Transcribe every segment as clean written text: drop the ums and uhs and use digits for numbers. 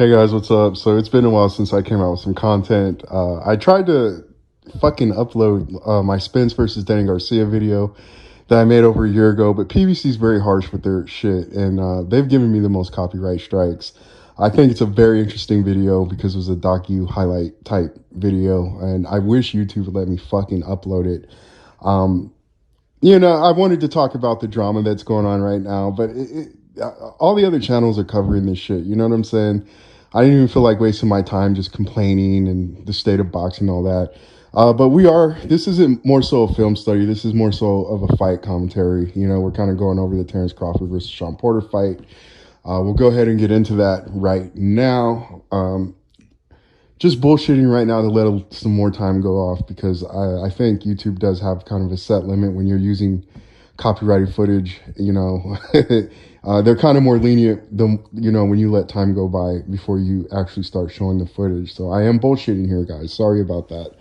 Hey guys, what's up? So it's been a while since I came out with some content. I tried to fucking upload my Spence versus Danny Garcia video that I made over a year ago, but PBC is very harsh with their shit, and they've given me the most copyright strikes. I think it's a very interesting video because it was a docu highlight type video, and I wish YouTube would let me fucking upload it. Um, I wanted to talk about the drama that's going on right now, but all the other channels are covering this shit. You know what I'm saying? I didn't even feel like wasting my time just complaining and the state of boxing and all that. This isn't more so a film study. This is more so of a fight commentary. We're kind of going over the Terrence Crawford versus Sean Porter fight. We'll go ahead and get into that right now. Just bullshitting right now to let some more time go off because I think YouTube does have kind of a set limit when you're using copyrighted footage. They're kind of more lenient than, when you let time go by before you actually start showing the footage. So I am bullshitting here, guys. Sorry about that.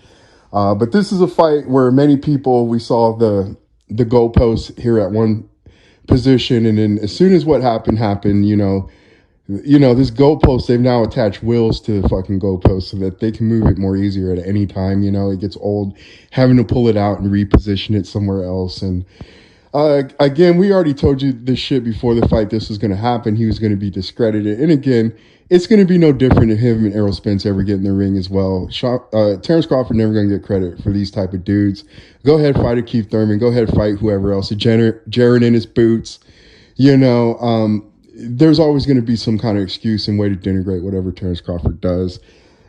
But this is a fight where many people, we saw the goalposts here at one position. And then as soon as what happened, this goalpost, they've now attached wheels to the fucking goalpost so that they can move it more easier at any time. It gets old having to pull it out and reposition it somewhere else. And again, we already told you this shit before the fight. This was going to happen. He was going to be discredited. And again, it's going to be no different if him and Errol Spence ever get in the ring as well. Terrence Crawford never going to get credit for these type of dudes. Go ahead, fight a Keith Thurman. Go ahead, fight whoever else. Jared in his boots. There's always going to be some kind of excuse and way to denigrate whatever Terrence Crawford does.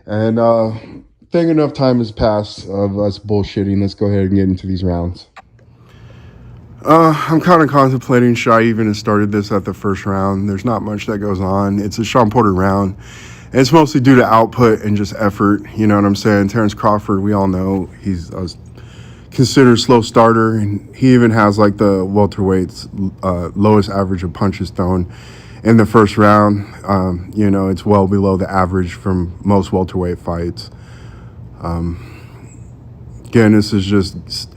And I think enough time has passed of us bullshitting. Let's go ahead and get into these rounds. I'm kind of contemplating, should I even have started this at the first round? There's not much that goes on. It's a Sean Porter round. And it's mostly due to output and just effort. You know what I'm saying? Terrence Crawford, we all know he's considered slow starter. And he even has like the welterweight's lowest average of punches thrown in the first round. It's well below the average from most welterweight fights. Again, this is just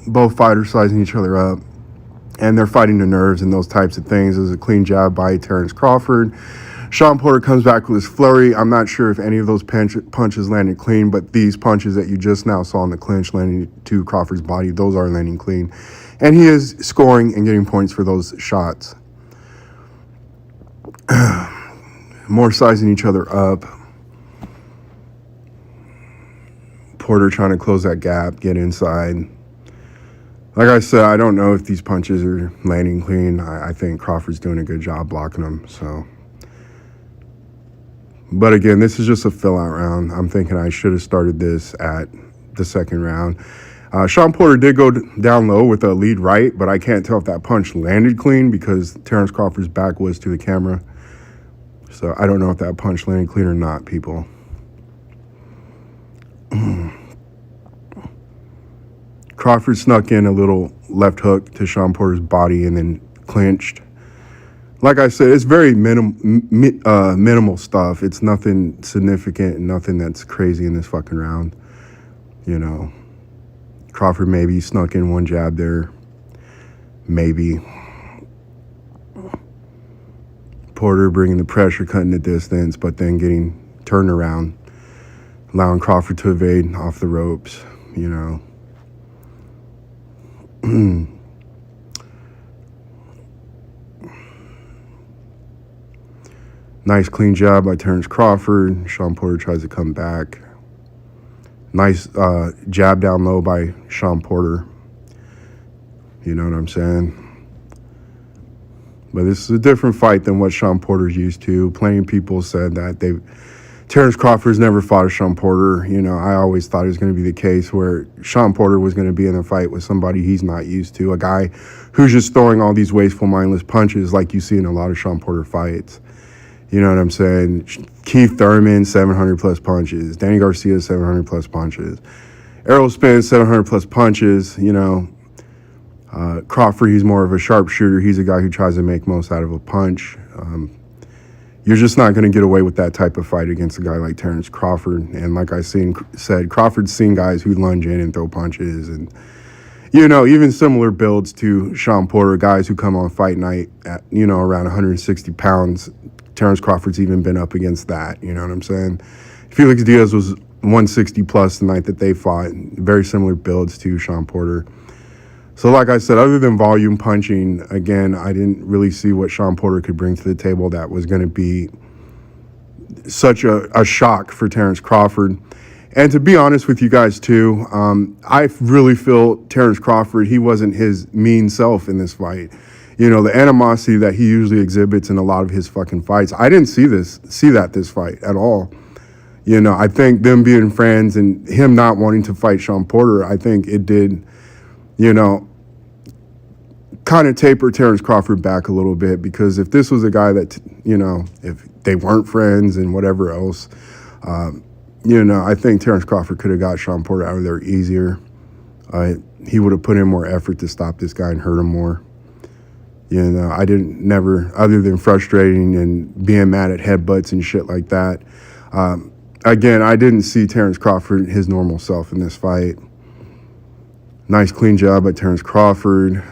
both fighters sizing each other up, and they're fighting the nerves and those types of things. There's a clean jab by Terrence Crawford. Sean Porter comes back with his flurry. I'm not sure if any of those punches landed clean, but these punches that you just now saw in the clinch landing to Crawford's body, those are landing clean. And he is scoring and getting points for those shots. More sizing each other up. Porter trying to close that gap, get inside. Like I said, I don't know if these punches are landing clean. I think Crawford's doing a good job blocking them. But again, this is just a fill-out round. I'm thinking I should have started this at the second round. Sean Porter did go down low with a lead right, but I can't tell if that punch landed clean because Terrence Crawford's back was to the camera. So I don't know if that punch landed clean or not, people. Crawford snuck in a little left hook to Sean Porter's body and then clinched. Like I said, it's very minimal stuff. It's nothing significant, nothing that's crazy in this fucking round. Crawford maybe snuck in one jab there. Maybe. Porter bringing the pressure, cutting the distance, but then getting turned around, allowing Crawford to evade off the ropes, Nice clean jab by Terrence Crawford. Sean Porter tries to come back. Nice jab down low by Sean Porter. You know what I'm saying? But this is a different fight than what Sean Porter's used to. Plenty of people said that Terrence Crawford's never fought a Sean Porter. I always thought it was going to be the case where Sean Porter was going to be in a fight with somebody he's not used to, a guy who's just throwing all these wasteful, mindless punches like you see in a lot of Sean Porter fights. You know what I'm saying? Keith Thurman, 700 plus punches. Danny Garcia, 700 plus punches. Errol Spence, 700 plus punches. Crawford, he's more of a sharpshooter. He's a guy who tries to make most out of a punch. You're just not going to get away with that type of fight against a guy like Terrence Crawford. And like I said, Crawford's seen guys who lunge in and throw punches. And even similar builds to Sean Porter, guys who come on fight night at, around 160 pounds. Terrence Crawford's even been up against that, you know what I'm saying? Felix Diaz was 160 plus the night that they fought. Very similar builds to Sean Porter. So like I said, other than volume punching, again, I didn't really see what Sean Porter could bring to the table that was going to be such a shock for Terrence Crawford. And to be honest with you guys too, I really feel Terrence Crawford, he wasn't his mean self in this fight. The animosity that he usually exhibits in a lot of his fucking fights, I didn't see that this fight at all. I think them being friends and him not wanting to fight Sean Porter, I think it did, kind of taper Terrence Crawford back a little bit, because if this was a guy that, if they weren't friends and whatever else, I think Terrence Crawford could have got Sean Porter out of there easier. He would have put in more effort to stop this guy and hurt him more. I never, other than frustrating and being mad at headbutts and shit like that. Again, I didn't see Terrence Crawford his normal self in this fight. Nice clean job by Terrence Crawford.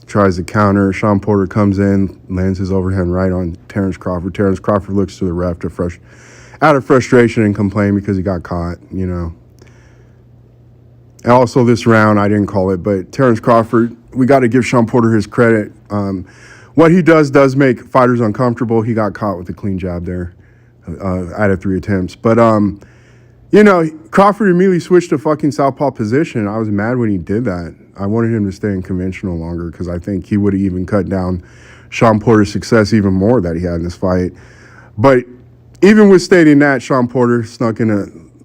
Tries to counter. Sean Porter comes in, lands his overhand right on Terrence Crawford. Terrence Crawford looks to the ref out of frustration and complain because he got caught, And also this round, I didn't call it, but Terrence Crawford, we got to give Sean Porter his credit. What he does make fighters uncomfortable. He got caught with a clean jab there out of 3 attempts. But, Crawford immediately switched to fucking southpaw position. I was mad when he did that. I wanted him to stay in conventional longer because I think he would have even cut down Sean Porter's success even more that he had in this fight. But even with stating that, Sean Porter snuck in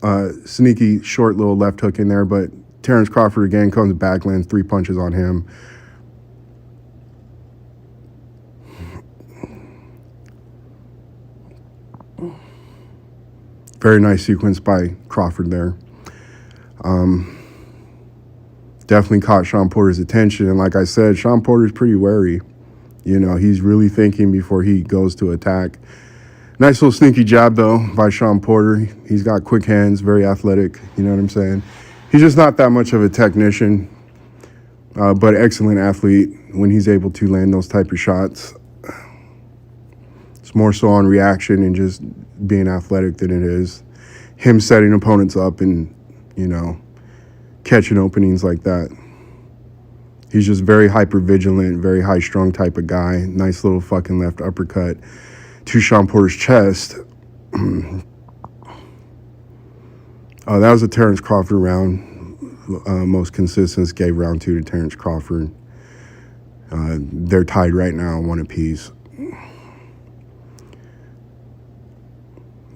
a sneaky short little left hook in there, but Terrence Crawford again comes back, lands 3 punches on him. Very nice sequence by Crawford there. Definitely caught Sean Porter's attention. And like I said, Sean Porter's pretty wary. He's really thinking before he goes to attack. Nice little sneaky jab, though, by Sean Porter. He's got quick hands, very athletic. You know what I'm saying? He's just not that much of a technician, but excellent athlete when he's able to land those type of shots. It's more so on reaction and just being athletic than it is him setting opponents up and, catching openings like that. He's just very hyper vigilant, very high strung type of guy. Nice little fucking left uppercut to Sean Porter's chest. That was a Terrence Crawford round. Most consistent gave round 2 to Terrence Crawford. They're tied right now, 1 apiece.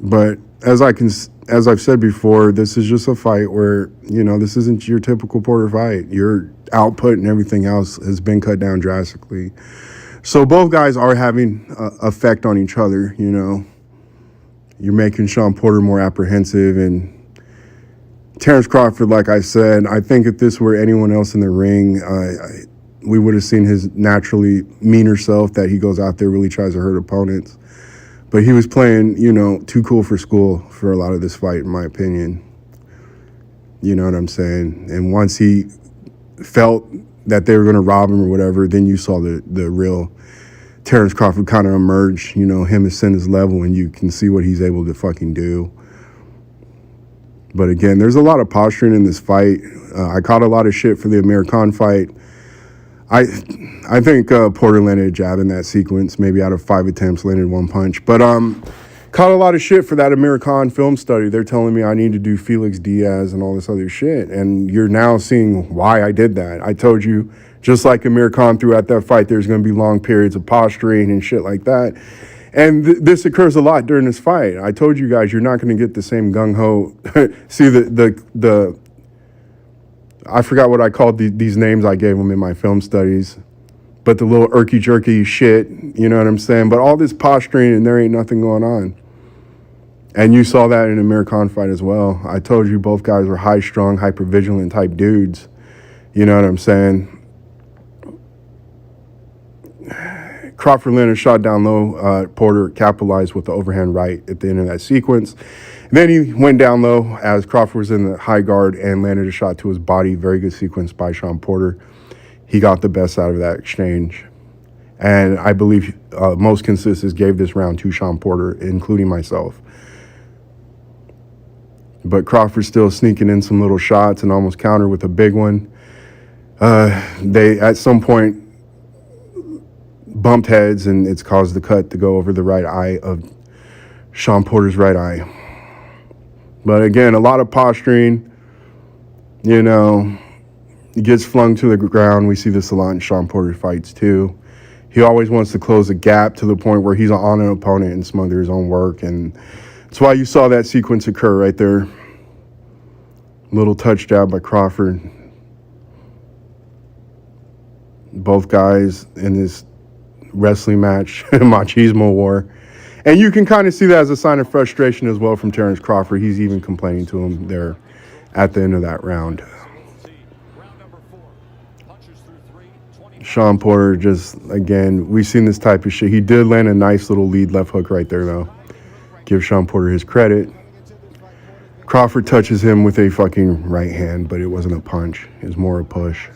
But as I've said before, this is just a fight where, this isn't your typical Porter fight. Your output and everything else has been cut down drastically. So both guys are having effect on each other, You're making Sean Porter more apprehensive. And Terrence Crawford, like I said, I think if this were anyone else in the ring, we would have seen his naturally meaner self that he goes out there, really tries to hurt opponents. But he was playing, too cool for school for a lot of this fight, in my opinion. You know what I'm saying? And once he felt that they were going to rob him or whatever, then you saw the real Terrence Crawford kind of emerge, him ascend his level, and you can see what he's able to fucking do. But again, there's a lot of posturing in this fight. I caught a lot of shit for the Amir Khan fight. I think Porter landed a jab in that sequence. Maybe out of 5 attempts, landed 1 punch. But caught a lot of shit for that Amir Khan film study. They're telling me I need to do Felix Diaz and all this other shit. And you're now seeing why I did that. I told you, just like Amir Khan throughout that fight, there's going to be long periods of posturing and shit like that. And this occurs a lot during this fight. I told you guys, you're not going to get the same gung-ho. See, the I forgot what I called these names I gave them in my film studies. But the little irky-jerky shit, you know what I'm saying? But all this posturing and there ain't nothing going on. And you saw that in a Amir Khan fight as well. I told you both guys were high-strung, hyper-vigilant type dudes. You know what I'm saying? Crawford landed a shot down low. Porter capitalized with the overhand right at the end of that sequence. Then he went down low as Crawford was in the high guard and landed a shot to his body. Very good sequence by Sean Porter. He got the best out of that exchange. And I believe most consistents gave this round to Sean Porter, including myself. But Crawford still sneaking in some little shots and almost countered with a big one. They, at some point, bumped heads, and it's caused the cut to go over the right eye of Sean Porter's right eye. But again, a lot of posturing, you know, he gets flung to the ground. We see this a lot in Sean Porter fights too. He always wants to close a gap to the point where he's on an opponent and smother his own work. And that's why you saw that sequence occur right there. Little touch jab by Crawford. Both guys in this wrestling match, machismo war. And you can kind of see that as a sign of frustration as well from Terrence Crawford. He's even complaining to him there at the end of that round. Sean Porter just, again, we've seen this type of shit. He did land a nice little lead left hook right there, though. Give Sean Porter his credit. Crawford touches him with a fucking right hand, but it wasn't a punch. It was more a push.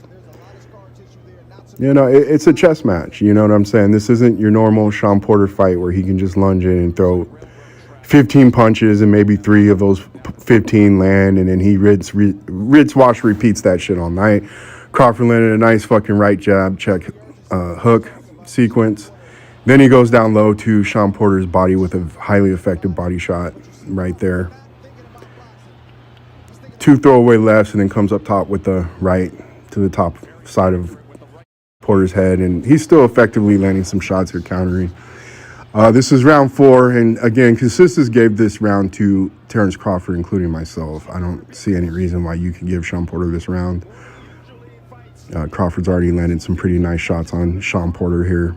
You know, it's a chess match. You know what I'm saying? This isn't your normal Sean Porter fight where he can just lunge in and throw 15 punches and maybe 3 of those 15 land, and then he rinse, wash, repeats that shit all night. Crawford landed a nice fucking right jab, check hook sequence. Then he goes down low to Sean Porter's body with a highly effective body shot right there. 2 throwaway lefts, and then comes up top with the right to the top side of Porter's head. And he's still effectively landing some shots here, countering. This is round 4, and again, consensus gave this round to Terrence Crawford, including myself. I don't see any reason why you could give Sean Porter this round. Crawford's already landed some pretty nice shots on Sean Porter here.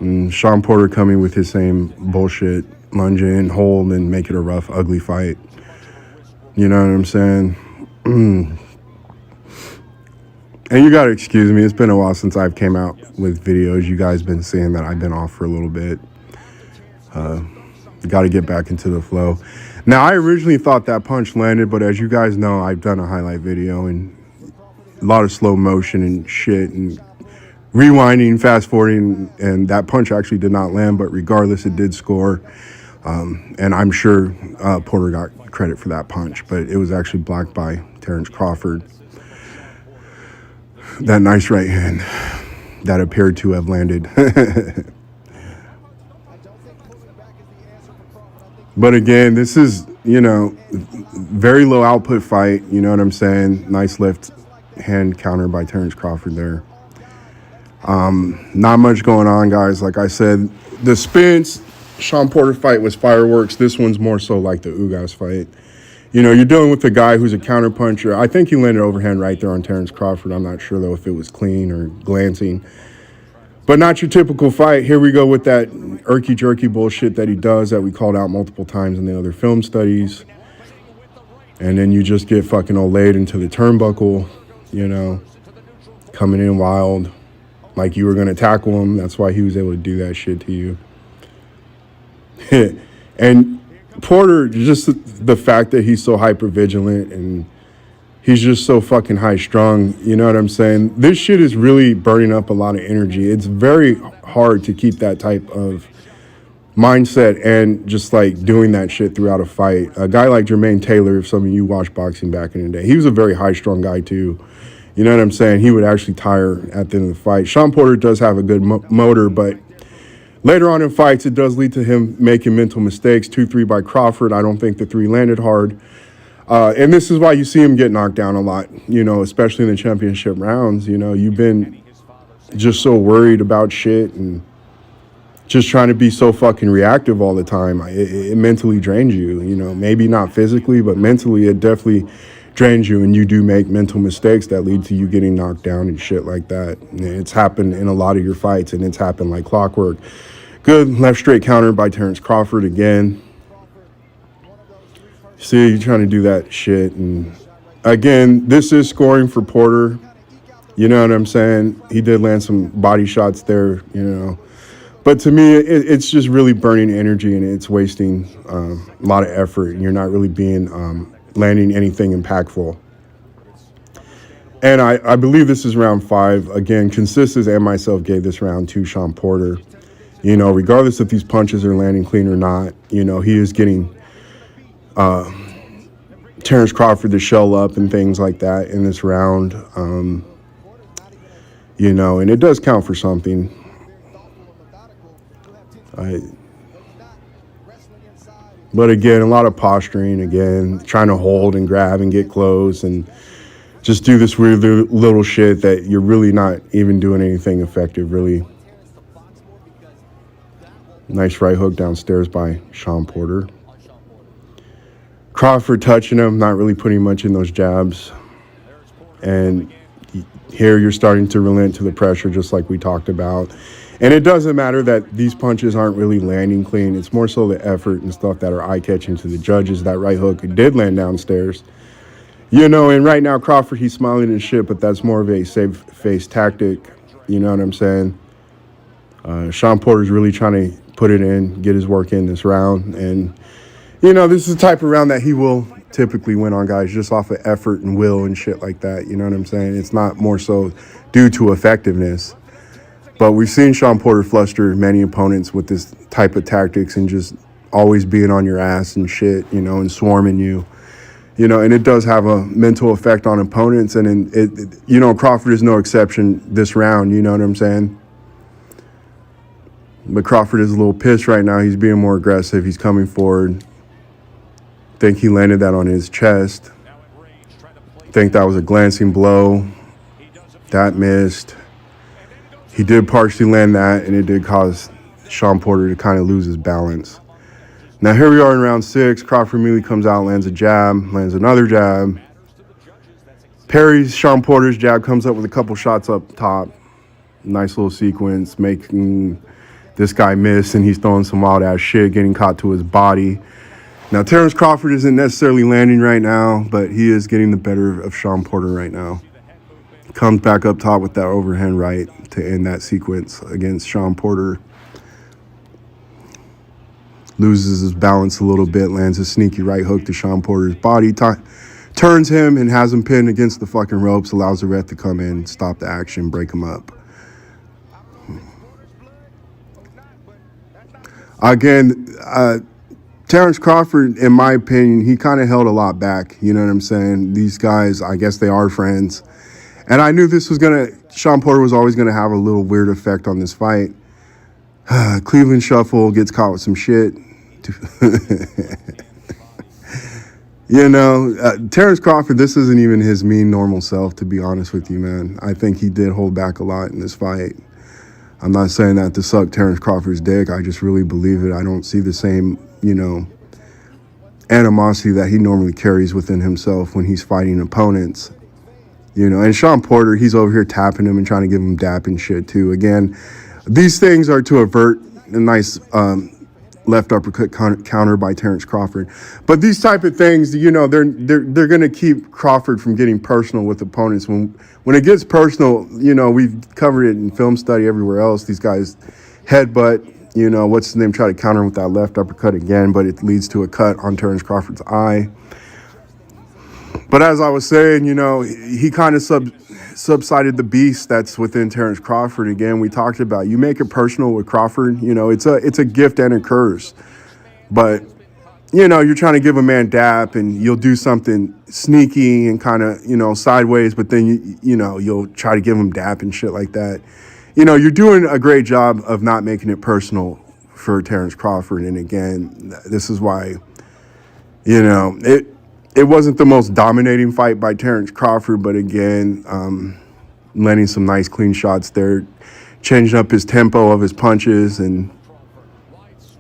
And Sean Porter coming with his same bullshit, lunge in, hold, and make it a rough, ugly fight. You know what I'm saying? And you got to excuse me. It's been a while since I've came out with videos. You guys been seeing that I've been off for a little bit. Got to get back into the flow. Now, I originally thought that punch landed, but as you guys know, I've done a highlight video and a lot of slow motion and shit and rewinding, fast forwarding, and that punch actually did not land, but regardless, it did score. And I'm sure Porter got credit for that punch, but it was actually blocked by Terrence Crawford. That nice right hand that appeared to have landed. But again, this is, you know, very low output fight. You know what I'm saying? Nice left hand counter by Terrence Crawford there. Not much going on, guys. Like I said, the Spence Sean Porter fight was fireworks. This one's more so like the Ugas fight. You know, you're dealing with a guy who's a counter puncher. I think he landed overhand right there on Terrence Crawford. I'm not sure, though, if it was clean or glancing. But not your typical fight. Here we go with that irky-jerky bullshit that he does that we called out multiple times in the other film studies. And then you just get fucking olayed into the turnbuckle, you know, coming in wild, like you were going to tackle him. That's why he was able to do that shit to you. And Porter, just the fact that he's so hyper-vigilant and he's just so fucking high-strung, you know what I'm saying? This shit is really burning up a lot of energy. It's very hard to keep that type of mindset and just, like, doing that shit throughout a fight. A guy like Jermaine Taylor, if some of you watched boxing back in the day, he was a very high-strung guy, too. You know what I'm saying? He would actually tire at the end of the fight. Sean Porter does have a good motor, but later on in fights, it does lead to him making mental mistakes. 2-3 by Crawford. I don't think the 3 landed hard. And this is why you see him get knocked down a lot, you know, especially in the championship rounds. You know, you've been just so worried about shit and just trying to be so fucking reactive all the time. It mentally drains you, you know, maybe not physically, but mentally it definitely drains you, and you do make mental mistakes that lead to you getting knocked down and shit like that. And it's happened in a lot of your fights, and it's happened like clockwork. Good left straight counter by Terrence Crawford again. See, you're trying to do that shit. And again, this is scoring for Porter. You know what I'm saying? He did land some body shots there, you know. But to me, it's just really burning energy and it's wasting a lot of effort. And you're not really being landing anything impactful. And I believe this is round 5. Again, Consisters and myself gave this round to Sean Porter. You know, regardless if these punches are landing clean or not, you know, he is getting Terrence Crawford to shell up and things like that in this round. You know, and it does count for something. But again, a lot of posturing, again, trying to hold and grab and get close and just do this weird little shit that you're really not even doing anything effective, really. Nice right hook downstairs by Sean Porter. Crawford touching him, not really putting much in those jabs. And here you're starting to relent to the pressure, just like we talked about. And it doesn't matter that these punches aren't really landing clean. It's more so the effort and stuff that are eye-catching to the judges. That right hook did land downstairs. You know, and right now Crawford, he's smiling and shit, but that's more of a save-face tactic. You know what I'm saying? Sean Porter's really trying to put it in, get his work in this round. And, you know, this is the type of round that he will typically win on guys just off of effort and will and shit like that. You know what I'm saying? It's not more so due to effectiveness. But we've seen Sean Porter fluster many opponents with this type of tactics and just always being on your ass and shit, you know, and swarming you. You know, and it does have a mental effect on opponents. And you know, Crawford is no exception this round, you know what I'm saying? But Crawford is a little pissed right now. He's being more aggressive. He's coming forward. Think he landed that on his chest. Think that was a glancing blow. That missed. He did partially land that, and it did cause Sean Porter to kind of lose his balance. Now here we are in round 6. Crawford immediately comes out, lands a jab, lands another jab. Parries Sean Porter's jab, comes up with a couple shots up top. Nice little sequence, making this guy miss, and he's throwing some wild ass shit, getting caught to his body. Now Terrence Crawford isn't necessarily landing right now, but he is getting the better of Sean Porter right now. Comes back up top with that overhand right to end that sequence against Sean Porter. Loses his balance a little bit, lands a sneaky right hook to Sean Porter's body, turns him and has him pinned against the fucking ropes, allows the ref to come in, stop the action, break him up. Again, Terrence Crawford, in my opinion, he kind of held a lot back. You know what I'm saying? These guys, I guess they are friends. And I knew this was Sean Porter was always going to have a little weird effect on this fight. Cleveland Shuffle gets caught with some shit. You know, Terrence Crawford, this isn't even his mean, normal self, to be honest with you, man. I think he did hold back a lot in this fight. I'm not saying that to suck Terrence Crawford's dick. I just really believe it. I don't see the same, you know, animosity that he normally carries within himself when he's fighting opponents. You know, and Sean Porter, he's over here tapping him and trying to give him dap and shit too. Again, these things are to avert a nice left uppercut counter by Terrence Crawford. But these type of things, you know, they're going to keep Crawford from getting personal with opponents. When it gets personal, you know, we've covered it in film study everywhere else. These guys headbutt, you know, what's his name, try to counter him with that left uppercut again, but it leads to a cut on Terrence Crawford's eye. But as I was saying, you know, he kind of subsided the beast that's within Terrence Crawford. Again, we talked about, you make it personal with Crawford, you know, it's a gift and a curse. But, you know, you're trying to give a man dap and you'll do something sneaky and kind of, you know, sideways, but then, you know, you'll try to give him dap and shit like that. You know, you're doing a great job of not making it personal for Terrence Crawford. And again, this is why, you know, it wasn't the most dominating fight by Terrence Crawford, but again, landing some nice clean shots there, changing up his tempo of his punches and,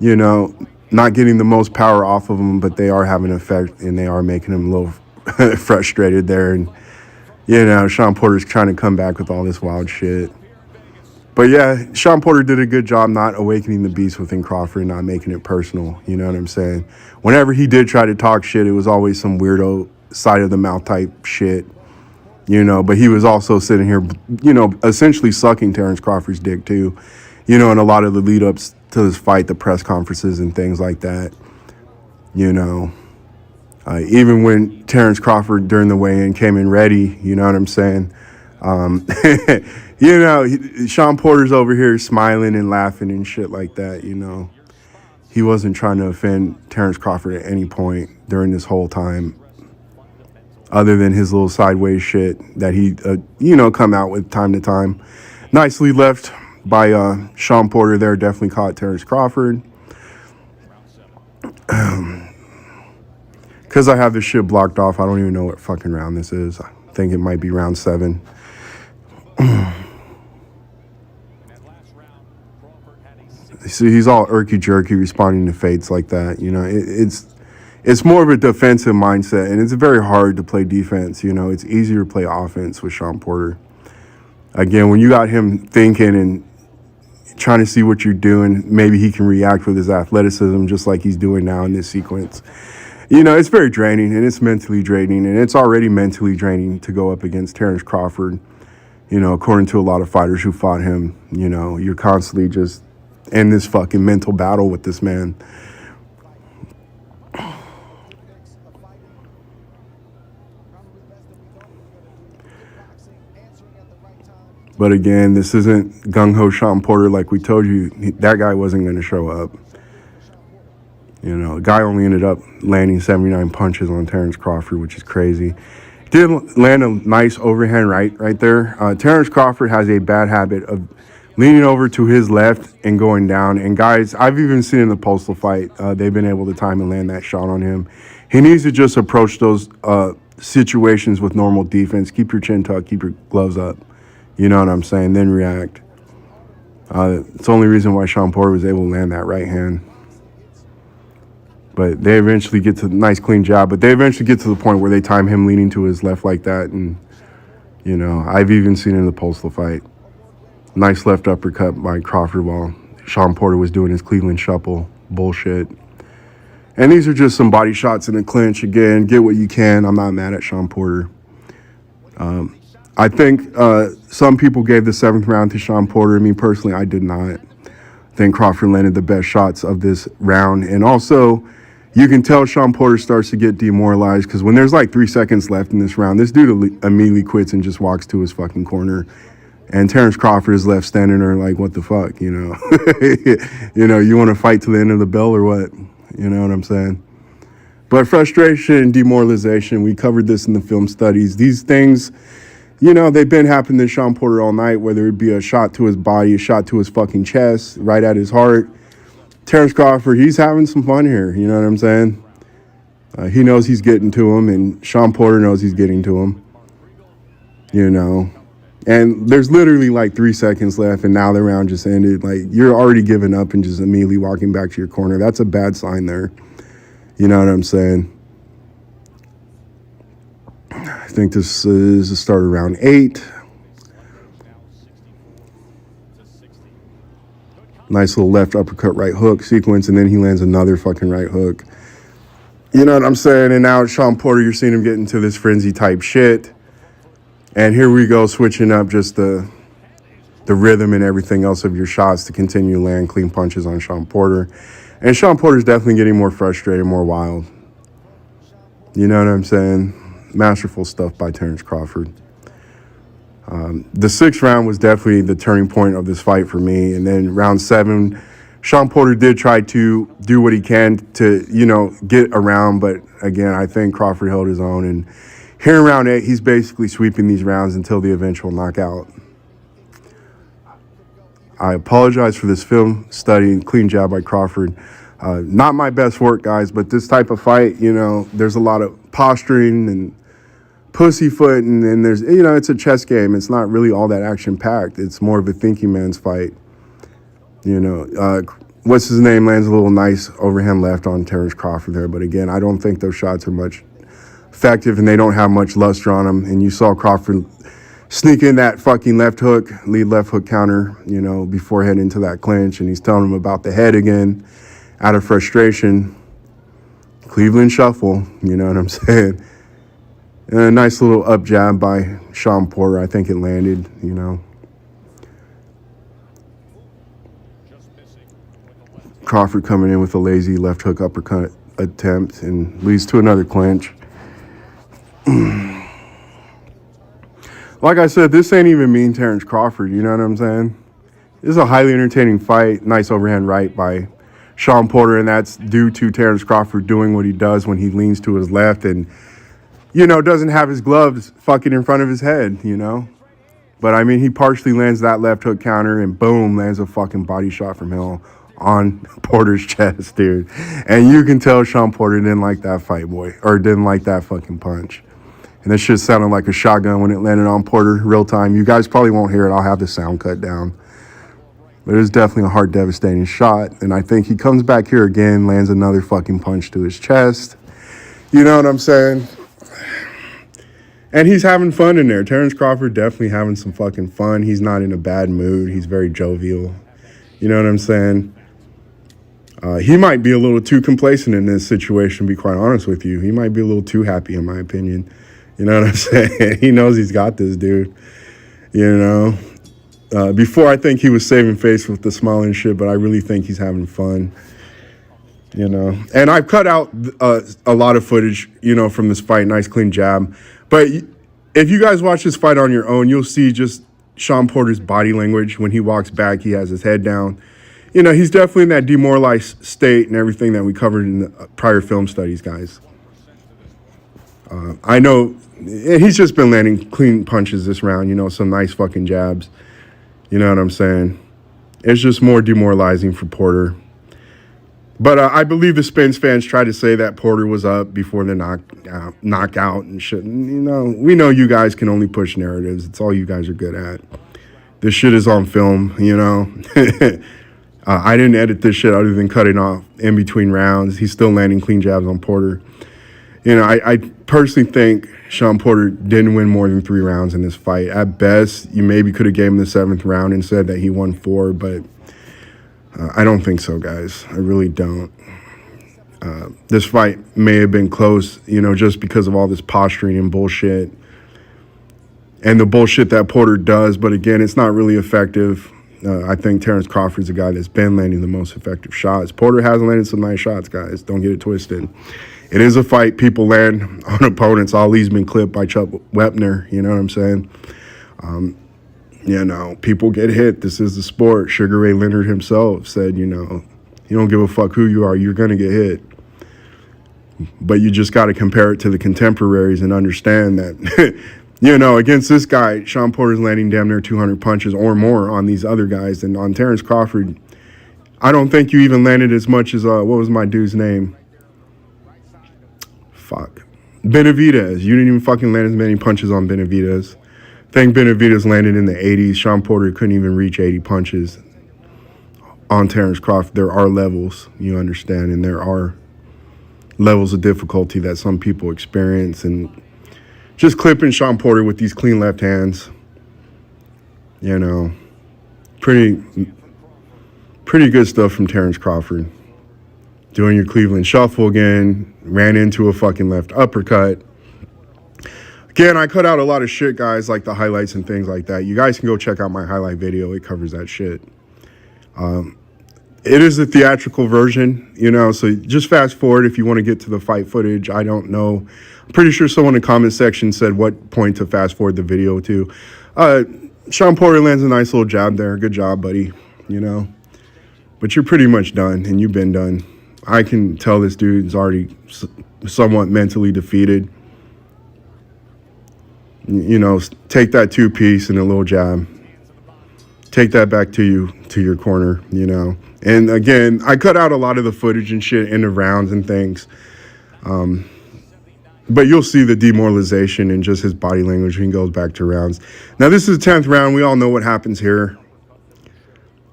you know, not getting the most power off of him, but they are having an effect and they are making him a little frustrated there. And, you know, Sean Porter's trying to come back with all this wild shit. But yeah, Sean Porter did a good job not awakening the beast within Crawford and not making it personal. You know what I'm saying? Whenever he did try to talk shit, it was always some weirdo side of the mouth type shit. But he was also sitting here, essentially sucking Terrence Crawford's dick too, and a lot of the lead ups to this fight, the press conferences and things like that, even when Terrence Crawford during the weigh-in came in ready, you know what I'm saying? Sean Porter's over here smiling and laughing and shit like that, He wasn't trying to offend Terrence Crawford at any point during this whole time, other than his little sideways shit that he, come out with time to time. Nicely left by Sean Porter there, definitely caught Terrence Crawford. Because I have this shit blocked off, I don't even know what fucking round this is. I think it might be round 7. See, he's all irky-jerky responding to fates like that. It's more of a defensive mindset, and it's very hard to play defense. It's easier to play offense with Sean Porter. Again, when you got him thinking and trying to see what you're doing, maybe he can react with his athleticism just like he's doing now in this sequence. It's very draining, and it's mentally draining, and it's already mentally draining to go up against Terrence Crawford. According to a lot of fighters who fought him, you're constantly just in this fucking mental battle with this man. But again, this isn't gung-ho Sean Porter like we told you. That guy wasn't going to show up. The guy only ended up landing 79 punches on Terrence Crawford, which is crazy. Did land a nice overhand right there. Terrence Crawford has a bad habit of leaning over to his left and going down. And guys, I've even seen in the Postal fight, they've been able to time and land that shot on him. He needs to just approach those situations with normal defense. Keep your chin tucked, keep your gloves up. You know what I'm saying? Then react. It's the only reason why Sean Porter was able to land that right hand. But they eventually get to nice clean job. But they eventually get to the point where they time him leaning to his left like that. And, I've even seen it in the Postal fight. Nice left uppercut by Crawford while Sean Porter was doing his Cleveland shuffle bullshit. And these are just some body shots in a clinch. Again, get what you can. I'm not mad at Sean Porter. I think some people gave the 7th round to Sean Porter. Me personally, I did not. I think Crawford landed the best shots of this round. And also, you can tell Sean Porter starts to get demoralized because when there's like 3 seconds left in this round, this dude immediately quits and just walks to his fucking corner. And Terrence Crawford is left standing there like, what the fuck, you want to fight to the end of the bell or what? You know what I'm saying? But frustration and demoralization, we covered this in the film studies. These things, they've been happening to Sean Porter all night, whether it be a shot to his body, a shot to his fucking chest, right at his heart. Terrence Crawford, he's having some fun here, you know what I'm saying? He knows he's getting to him, and Sean Porter knows he's getting to him, And there's literally like 3 seconds left, and now the round just ended. Like, you're already giving up and just immediately walking back to your corner. That's a bad sign there. You know what I'm saying? I think this is the start of round 8. Nice little left uppercut, right hook sequence, and then he lands another fucking right hook. You know what I'm saying? And now Sean Porter, you're seeing him get into this frenzy type shit. And here we go, switching up just the rhythm and everything else of your shots to continue to land clean punches on Sean Porter. And Sean Porter's definitely getting more frustrated, more wild. You know what I'm saying? Masterful stuff by Terrence Crawford. The 6th round was definitely the turning point of this fight for me. And then round 7, Sean Porter did try to do what he can to, get around. But again, I think Crawford held his own. And here in round 8, he's basically sweeping these rounds until the eventual knockout. I apologize for this film study. Clean job by Crawford. Not my best work, guys, but this type of fight, there's a lot of posturing and pussyfoot, and then there's, it's a chess game. It's not really all that action-packed. It's more of a thinking man's fight. What's his name lands a little nice overhand left on Terrence Crawford there, but again, I don't think those shots are much effective, and they don't have much luster on them. And you saw Crawford sneak in that fucking left hook, lead left hook counter, before heading into that clinch, and he's telling him about the head again out of frustration. Cleveland shuffle, you know what I'm saying? And a nice little up jab by Sean Porter. I think it landed, you know. Crawford coming in with a lazy left hook uppercut attempt and leads to another clinch. Like I said, this ain't even mean Terrence Crawford, you know what I'm saying? This is a highly entertaining fight. Nice overhand right by Sean Porter, and that's due to Terrence Crawford doing what he does when he leans to his left and, you know, doesn't have his gloves fucking in front of his head, you know? But, I mean, he partially lands that left hook counter and, boom, lands a fucking body shot from hell on Porter's chest, dude. And you can tell Sean Porter didn't like that fight, boy, or didn't like that fucking punch. And that shit sounded like a shotgun when it landed on Porter real time. You guys probably won't hear it. I'll have the sound cut down. But it was definitely a hard, devastating shot. And I think he comes back here again, lands another fucking punch to his chest. You know what I'm saying? And he's having fun in there. Terrence Crawford definitely having some fucking fun. He's not in a bad mood. He's very jovial. You know what I'm saying? He might be a little too complacent in this situation, to be quite honest with you. He might be a little too happy, in my opinion. You know what I'm saying? He knows he's got this, dude. You know? Before, I think he was saving face with the smile and shit, but I really think he's having fun. You know? And I've cut out a lot of footage, you know, from this fight. Nice, clean jab. But if you guys watch this fight on your own, you'll see just Sean Porter's body language. When he walks back, he has his head down. You know, he's definitely in that demoralized state and everything that we covered in the prior film studies, guys. I know he's just been landing clean punches this round, you know, some nice fucking jabs. You know what I'm saying? It's just more demoralizing for Porter. But I believe the Spence fans try to say that Porter was up before the knockout and shit. And, you know, we know you guys can only push narratives. It's all you guys are good at. This shit is on film, you know. I didn't edit this shit other than cutting off in between rounds. He's still landing clean jabs on Porter. You know, I personally think Sean Porter didn't win more than 3 rounds in this fight. At best, you maybe could have gave him the 7th round and said that he won 4, but I don't think so, guys. I really don't. This fight may have been close, you know, just because of all this posturing and bullshit and the bullshit that Porter does. But again, it's not really effective. I think Terrence Crawford's a guy that's been landing the most effective shots. Porter has landed some nice shots, guys. Don't get it twisted. It is a fight. People land on opponents. Ali's been clipped by Chuck Wepner. You know what I'm saying? You know, people get hit. This is the sport. Sugar Ray Leonard himself said, you know, you don't give a fuck who you are. You're going to get hit. But you just got to compare it to the contemporaries and understand that, you know, against this guy, Sean Porter's landing damn near 200 punches or more on these other guys. And on Terrence Crawford, I don't think you even landed as much as, what was my dude's name? Fuck. Benavidez. You didn't even fucking land as many punches on Benavidez. I think Benavidez landed in the 80s. Sean Porter couldn't even reach 80 punches on Terrence Crawford. There are levels, you understand, and there are levels of difficulty that some people experience. And just clipping Sean Porter with these clean left hands, you know, pretty good stuff from Terrence Crawford. Doing your Cleveland shuffle again, ran into a fucking left uppercut. Again, I cut out a lot of shit, guys, like the highlights and things like that. You guys can go check out my highlight video. It covers that shit. It is a theatrical version, you know, so just fast forward if you want to get to the fight footage. I don't know. I'm pretty sure someone in the comment section said what point to fast forward the video to. Sean Porter lands a nice little jab there. Good job, buddy, you know. But you're pretty much done, and you've been done. I can tell this dude's already somewhat mentally defeated. You know, take that 2-piece and a little jab. Take that back to your corner, you know. And again, I cut out a lot of the footage and shit in the rounds and things. But you'll see the demoralization and just his body language when he goes back to rounds. Now, this is the 10th round. We all know what happens here.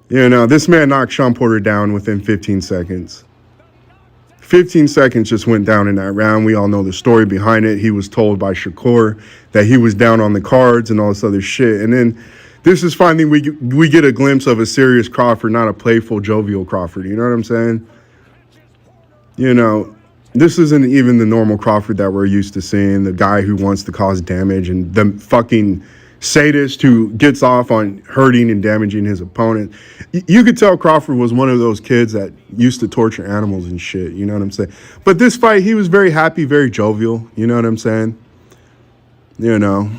You know, this man knocked Sean Porter down within 15 seconds. 15 seconds just went down in that round. We all know the story behind it. He was told by Shakur that he was down on the cards and all this other shit. And then this is finally we get a glimpse of a serious Crawford, not a playful, jovial Crawford. You know what I'm saying? You know, This isn't even the normal Crawford that we're used to seeing, the guy who wants to cause damage and the fucking sadist who gets off on hurting and damaging his opponent. You could tell Crawford was one of those kids that used to torture animals and shit, you know what I'm saying? But this fight, he was very happy, very jovial, you know what I'm saying? You know,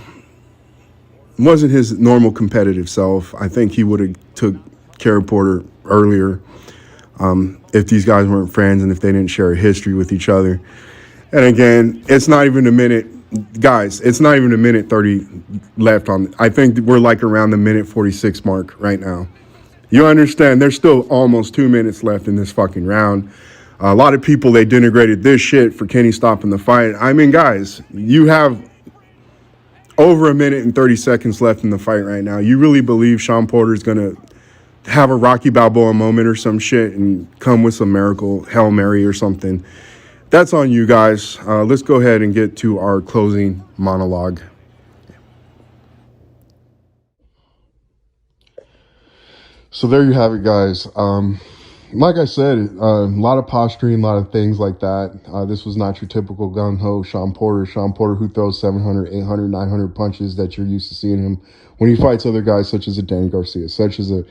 wasn't his normal competitive self. I think he would have took care of Porter earlier if these guys weren't friends and if they didn't share a history with each other. And again, it's not even a minute, guys, it's not even a minute 30 left on. I think we're like around the minute 46 mark right now. You understand, there's still almost 2 minutes left in this fucking round. A lot of people, they denigrated this shit for Kenny stopping the fight. I mean, guys, you have over a minute and 30 seconds left in the fight right now. You really believe Sean Porter's going to have a Rocky Balboa moment or some shit and come with some miracle Hail Mary or something? That's on you guys. Let's go ahead and get to our closing monologue. So there you have it, guys. Like I said, a lot of posturing, a lot of things like that. This was not your typical gung-ho Sean Porter. Sean Porter who throws 700, 800, 900 punches that you're used to seeing him when he fights other guys such as a Danny Garcia, such as a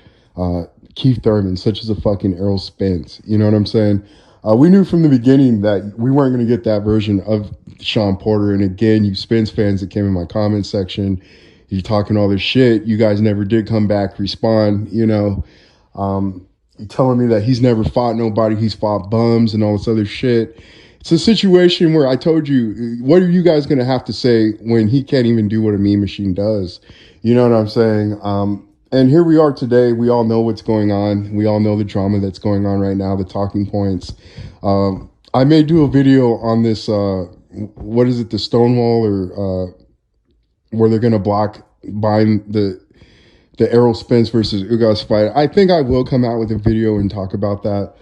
Keith Thurman, such as a fucking Errol Spence. You know what I'm saying? We knew from the beginning that we weren't going to get that version of Sean Porter. And again, you Spence fans that came in my comment section, you're talking all this shit. You guys never did come back, respond, you know. You're telling me that he's never fought nobody. He's fought bums and all this other shit. It's a situation where I told you, what are you guys going to have to say when he can't even do what a Mean Machine does? You know what I'm saying? And here we are today. We all know what's going on. We all know the drama that's going on right now, the talking points. I may do a video on this, what is it, the Stonewall or where they're going to block buying the Errol Spence versus Ugas fight. I think I will come out with a video and talk about that,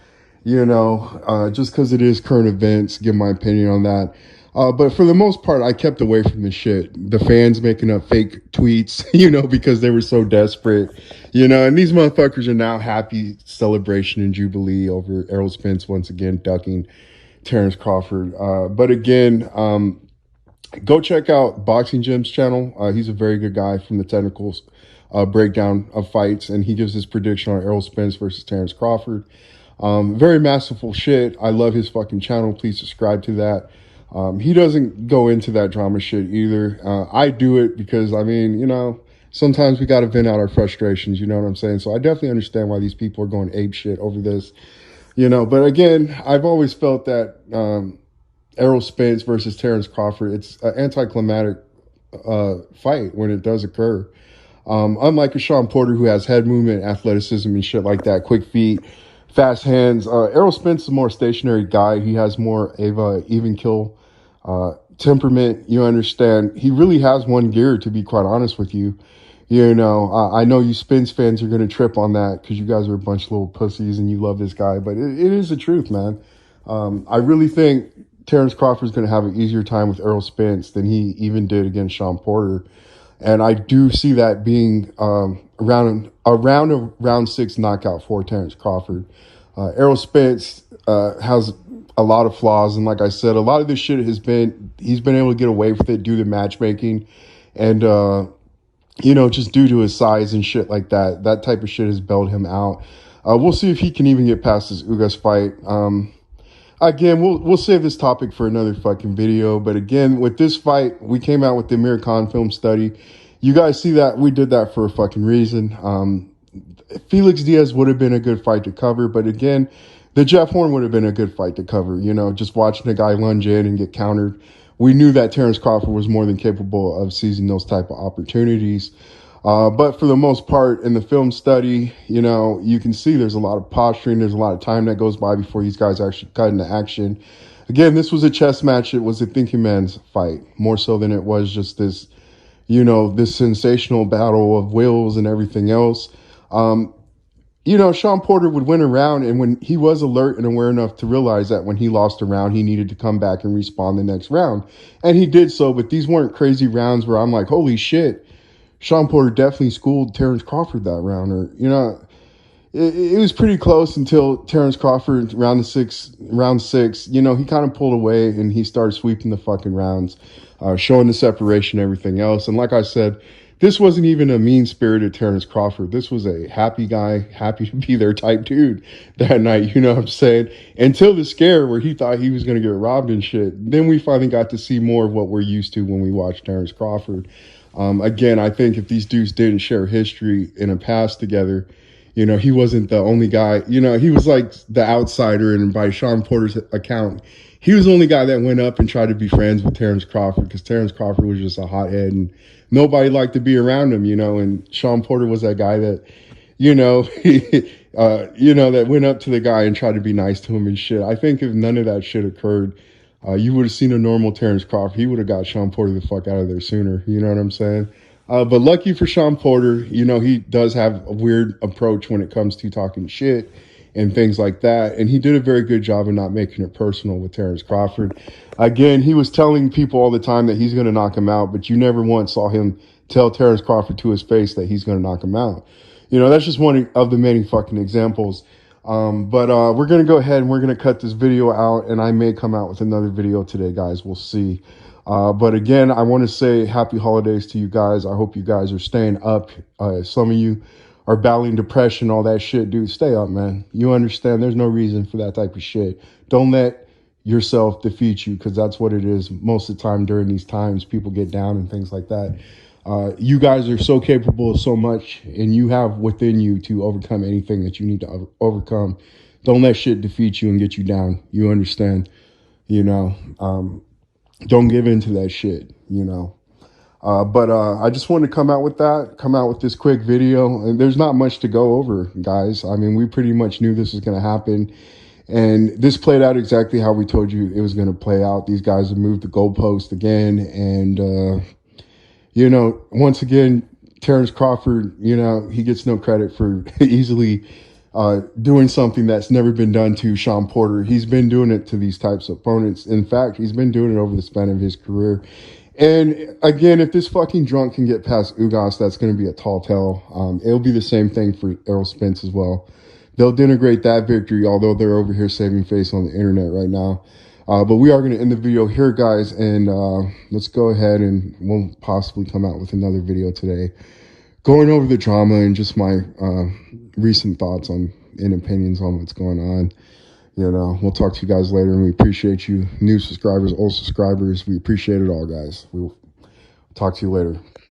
you know, just because it is current events, give my opinion on that. But for the most part, I kept away from the shit. The fans making up fake tweets, you know, because they were so desperate, you know, and these motherfuckers are now happy celebration and jubilee over Errol Spence once again ducking Terrence Crawford. But again, go check out Boxing Jim's channel. He's a very good guy from the technicals. Breakdown of fights, and he gives his prediction on Errol Spence versus Terrence Crawford. Very masterful shit. I love his fucking channel. Please subscribe to that. He doesn't go into that drama shit either. I do it because, I mean, you know, sometimes we got to vent out our frustrations, you know what I'm saying? So I definitely understand why these people are going ape shit over this, you know. But again, I've always felt that Errol Spence versus Terrence Crawford, it's an anticlimactic fight when it does occur. Unlike a Sean Porter who has head movement, athleticism, and shit like that, quick feet, fast hands, Errol Spence is a more stationary guy. He has more even kill temperament. You understand? He really has one gear, to be quite honest with you. You know, I know you Spence fans are going to trip on that because you guys are a bunch of little pussies and you love this guy, but it is the truth, man. I really think Terrence Crawford's going to have an easier time with Errol Spence than he even did against Sean Porter. And I do see that being around a round 6 knockout for Terrence Crawford. Errol Spence has a lot of flaws, and like I said, a lot of this shit he's been able to get away with it due to matchmaking, and you know, just due to his size and shit like that. That type of shit has bailed him out. We'll see if he can even get past this Ugas fight. Again, we'll save this topic for another fucking video. But again, with this fight, we came out with the Amir Khan film study. You guys see that we did that for a fucking reason. Felix Diaz would have been a good fight to cover, but again, the Jeff Horn would have been a good fight to cover. You know, just watching a guy lunge in and get countered. We knew that Terrence Crawford was more than capable of seizing those type of opportunities. But for the most part, in the film study, you know, you can see there's a lot of posturing. There's a lot of time that goes by before these guys actually cut into action. Again, this was a chess match. It was a thinking man's fight, more so than it was just this, you know, this sensational battle of wills and everything else. You know, Sean Porter would win a round, and when he was alert and aware enough to realize that when he lost a round, he needed to come back and respawn the next round. And he did so, but these weren't crazy rounds where I'm like, holy shit, Sean Porter definitely schooled Terrence Crawford that round. Or, you know, it was pretty close until Terrence Crawford round six. You know, he kind of pulled away and he started sweeping the fucking rounds, showing the separation, and everything else. And like I said, this wasn't even a mean spirited Terrence Crawford. This was a happy guy, happy to be there type dude that night. You know what I'm saying? Until the scare where he thought he was going to get robbed and shit. Then we finally got to see more of what we're used to when we watch Terrence Crawford. Again, I think if these dudes didn't share history in a past together, you know, he wasn't the only guy. You know, he was like the outsider, and by Sean Porter's account, he was the only guy that went up and tried to be friends with Terrence Crawford because Terrence Crawford was just a hothead and nobody liked to be around him, you know. And Sean Porter was that guy that, you know, that went up to the guy and tried to be nice to him and shit. I think if none of that shit occurred, you would have seen a normal Terrence Crawford. He would have got Sean Porter the fuck out of there sooner. You know what I'm saying? But lucky for Sean Porter, you know, he does have a weird approach when it comes to talking shit and things like that. And he did a very good job of not making it personal with Terrence Crawford. Again, he was telling people all the time that he's going to knock him out, but you never once saw him tell Terrence Crawford to his face that he's going to knock him out. You know, that's just one of the many fucking examples. But we're going to go ahead and we're going to cut this video out, and I may come out with another video today, guys. We'll see. But again, I want to say happy holidays to you guys. I hope you guys are staying up. Some of you are battling depression, all that shit. Dude, stay up, man. You understand there's no reason for that type of shit. Don't let yourself defeat you, because that's what it is most of the time during these times. People get down and things like that. You guys are so capable of so much, and you have within you to overcome anything that you need to overcome. Don't let shit defeat you and get you down. You understand? You know, don't give in to that shit, you know. But I just wanted to come out with this quick video. And there's not much to go over, guys. I mean, we pretty much knew this was going to happen. And this played out exactly how we told you it was going to play out. These guys have moved the goalpost again. And, you know, once again, Terrence Crawford, you know, he gets no credit for easily doing something that's never been done to Sean Porter. He's been doing it to these types of opponents. In fact, he's been doing it over the span of his career. And again, if this fucking drunk can get past Ugas, that's going to be a tall tale. It'll be the same thing for Errol Spence as well. They'll denigrate that victory, although they're over here saving face on the internet right now. But we are going to end the video here, guys, and let's go ahead and we'll possibly come out with another video today, going over the drama and just my recent thoughts on and opinions on what's going on. You know, we'll talk to you guys later, and we appreciate you, new subscribers, old subscribers. We appreciate it all, guys. We'll talk to you later.